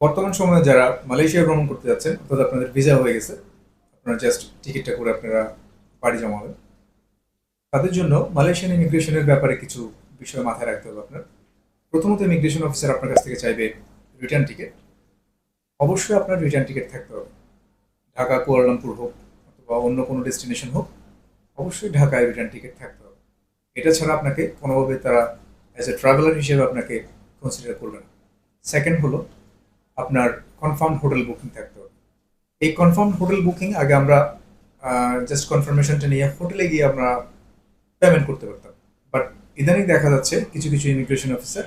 বর্তমান সময়ে যারা মালয়েশিয়া ভ্রমণ করতে যাচ্ছেন অর্থাৎ আপনাদের ভিসা হয়ে গেছে, আপনারা জাস্ট টিকিটটা করে আপনারা পাড়ি জমাবেন, তাদের জন্য মালয়েশিয়ান ইমিগ্রেশনের ব্যাপারে কিছু বিষয় মাথায় রাখতে হবে আপনার। প্রথমত, ইমিগ্রেশন অফিসার আপনার কাছ থেকে চাইবে রিটার্ন টিকিট। অবশ্যই আপনার রিটার্ন টিকিট থাকতে হবে। ঢাকা কুয়ালালামপুর হোক অথবা অন্য কোনো ডেস্টিনেশন হোক, অবশ্যই ঢাকায় রিটার্ন টিকিট থাকতে হবে। এটা ছাড়া আপনাকে কোনোভাবে তারা অ্যাজ এ ট্রাভেলার হিসেবে আপনাকে কনসিডার করবে না। সেকেন্ড হলো, আপনার কনফার্ম হোটেল বুকিং থাকতে হবে। এই কনফার্ম হোটেল বুকিং আগে আমরা জাস্ট কনফার্মেশনটা নিয়ে হোটেলে গিয়ে আমরা পেমেন্ট করতে পারতাম। বাট ইদানিং দেখা যাচ্ছে কিছু কিছু ইমিগ্রেশন অফিসার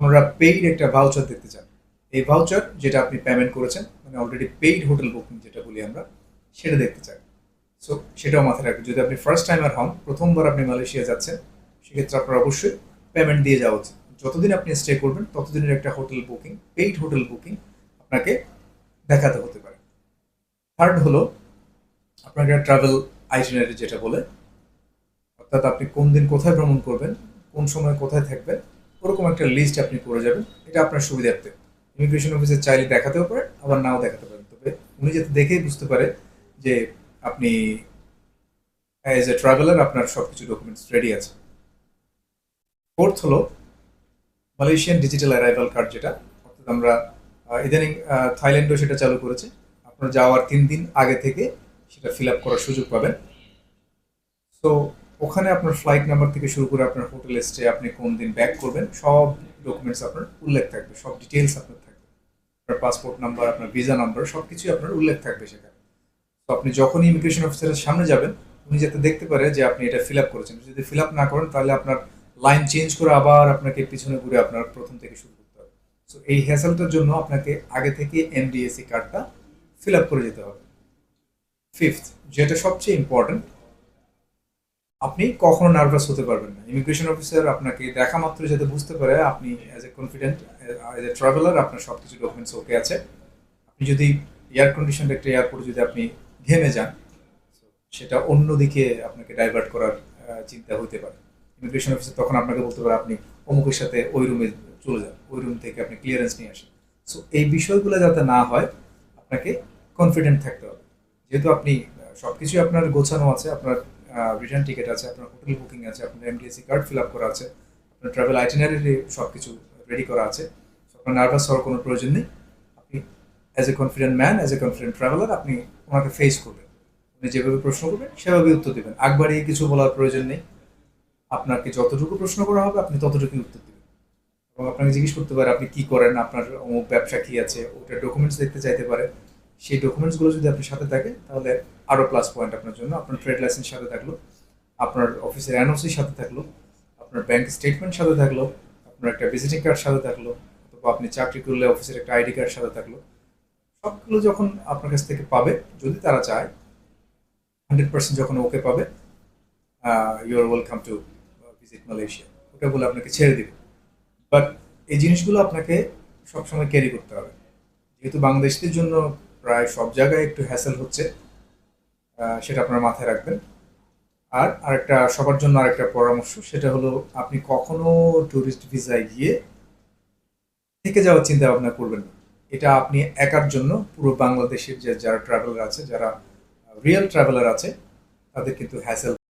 ওনারা পেইড একটা ভাউচার দেখতে চান। এই ভাউচার যেটা আপনি পেমেন্ট করেছেন, মানে অলরেডি পেইড হোটেল বুকিং যেটা বলি আমরা, সেটা দেখতে চান। সো সেটাও মাথায় রাখবেন। যদি আপনি ফার্স্ট টাইমার হন, প্রথমবার আপনি মালয়েশিয়া যাচ্ছেন, সেক্ষেত্রে আপনার অবশ্যই পেমেন্ট দিয়ে যাওয়া উচিত। যতদিন আপনি স্টে করবেন ততদিনের একটা hotel booking, paid hotel booking আপনাকে দেখাতে হতে পারে। থার্ড হলো, আপনার একটা ট্রাভেল আইটিনারি যেটা বলে, অর্থাৎ আপনি কোন দিন কোথায় ভ্রমণ করবেন, কোন সময় কোথায় থাকবেন, ওরকম একটা লিস্ট আপনি করে যাবেন। এটা আপনার সুবিধার্থে। ইমিগ্রেশন অফিসে চাইলে দেখাতেও পারেন, আবার নাও দেখাতে পারেন, তবে উনি যাতে দেখেই বুঝতে পারে যে আপনি অ্যাজ এ ট্রাভেলার আপনার সব কিছু ডকুমেন্টস রেডি আছে। ফোর্থ হলো মালয়েশিয়ান ডিজিটাল অ্যারাইভাল কার্ড, যেটা অর্থাৎ আমরা ইদানিং থাইল্যান্ডও সেটা চালু করেছে। আপনার যাওয়ার 3 দিন আগে থেকে সেটা ফিল আপ করার সুযোগ পাবেন। সো ওখানে আপনার ফ্লাইট নাম্বার থেকে শুরু করে আপনার হোটেল স্টে, আপনি কোন দিন ব্যাক করবেন, সব ডকুমেন্টস আপনার উল্লেখ থাকবে, সব ডিটেলস আপনার থাকবে। আপনার পাসপোর্ট নাম্বার, আপনার ভিসা নাম্বার, সব কিছুই আপনার উল্লেখ থাকবে সেখানে। তো আপনি যখনই ইমিগ্রেশন অফিসারের সামনে যাবেন, উনি যাতে দেখতে পারে যে আপনি এটা ফিল আপ করেছেন। যদি ফিল আপ না করেন, তাহলে আপনার লাইন চেঞ্জ করে আবার আপনাকে পিছনে ঘুরে আপনার প্রথম থেকে শুরু করতে হবে। সো এই হ্যাসেলটার জন্য আপনাকে আগে থেকে এনডিএসি কার্ডটা ফিল আপ করে যেতে হবে। ফিফথ, যেটা সবচেয়ে ইম্পর্টেন্ট, আপনি কখনো নার্ভাস হতে পারবেন না। ইমিগ্রেশন অফিসার আপনাকে দেখা মাত্র যাতে বুঝতে পারে আপনি as a confident, as a traveller আপনার সব কিছু ডকুমেন্টস ওকে আছে। আপনি যদি এয়ার কন্ডিশন একটা এয়ারপোর্টে যদি আপনি ঘেমে যান, সেটা অন্যদিকে আপনাকে ডাইভার্ট করার চিন্তা হতে পারে। ইমিগ্রেশন অফিসার তখন আপনাকে বলতে পারে আপনি অমুকের সাথে ওই রুমে চলে যান, ওই রুম থেকে আপনি ক্লিয়ারেন্স নিয়ে আসেন। সো এই বিষয়গুলো যাতে না হয়, আপনাকে কনফিডেন্ট থাকতে হবে। যেহেতু আপনি সব কিছুই আপনার গোছানো আছে, আপনার রিটার্ন টিকিট আছে, আপনার হোটেল বুকিং আছে, আপনার এমডিএসি কার্ড ফিল আপ করা আছে, আপনার ট্রাভেল আইটিনারি সব কিছু রেডি করা আছে। আপনার নার্ভাস হওয়ার কোনো প্রয়োজন নেই। আপনি as a confident man, as a confident traveller, আপনি ওনাকে ফেস করবেন। উনি যেভাবে প্রশ্ন করবেন সেভাবে উত্তর দেবেন। আগ বাড়িয়ে কিছু বলার প্রয়োজন নেই। আপনাকে যতটুকু প্রশ্ন করা হবে আপনি ততটুকুই উত্তর দেবেন। এবং আপনাকে জিজ্ঞেস করতে পারে আপনি কি করেন, আপনার অমুক ব্যবসা কি আছে, ওটার ডকুমেন্টস দেখতে চাইতে পারে। সেই ডকুমেন্টসগুলো যদি আপনার সাথে থাকে, তাহলে আরও প্লাস পয়েন্ট আপনার জন্য। আপনার ট্রেড লাইসেন্স সাথে থাকলো, আপনার অফিসের এনওসি সাথে থাকলো, আপনার ব্যাংক স্টেটমেন্ট সাথে থাকলো, আপনার একটা ভিজিটিং কার্ড সাথে থাকলো, অথবা আপনি চাকরি করলে অফিসের একটা আইডি কার্ড সাথে থাকলো। সবগুলো যখন আপনার কাছ থেকে পাবে, যদি তারা চায়, 100% যখন ওকে পাবে, you are welcome to visit Malaysia, ওটা বলে আপনাকে ছেড়ে দিবে। বাট এই জিনিসগুলো আপনাকে সবসময় ক্যারি করতে হবে। যেহেতু বাংলাদেশিদের জন্য প্রায় সব জায়গায় একটু হ্যাসেল হচ্ছে, সেটা আপনার মাথায় রাখবেন। আর আরেকটা সবার জন্য আরেকটা পরামর্শ, সেটা হলো আপনি কখনো ট্যুরিস্ট ভিসায় গিয়ে থেকে যাওয়ার চিন্তা ভাবনা করবেন না। এটা আপনি একার জন্য, পুরো বাংলাদেশের যে যারা ট্রাভেলার আছে, যারা রিয়েল ট্রাভেলার আছে, তাদের কিন্তু হ্যাসেল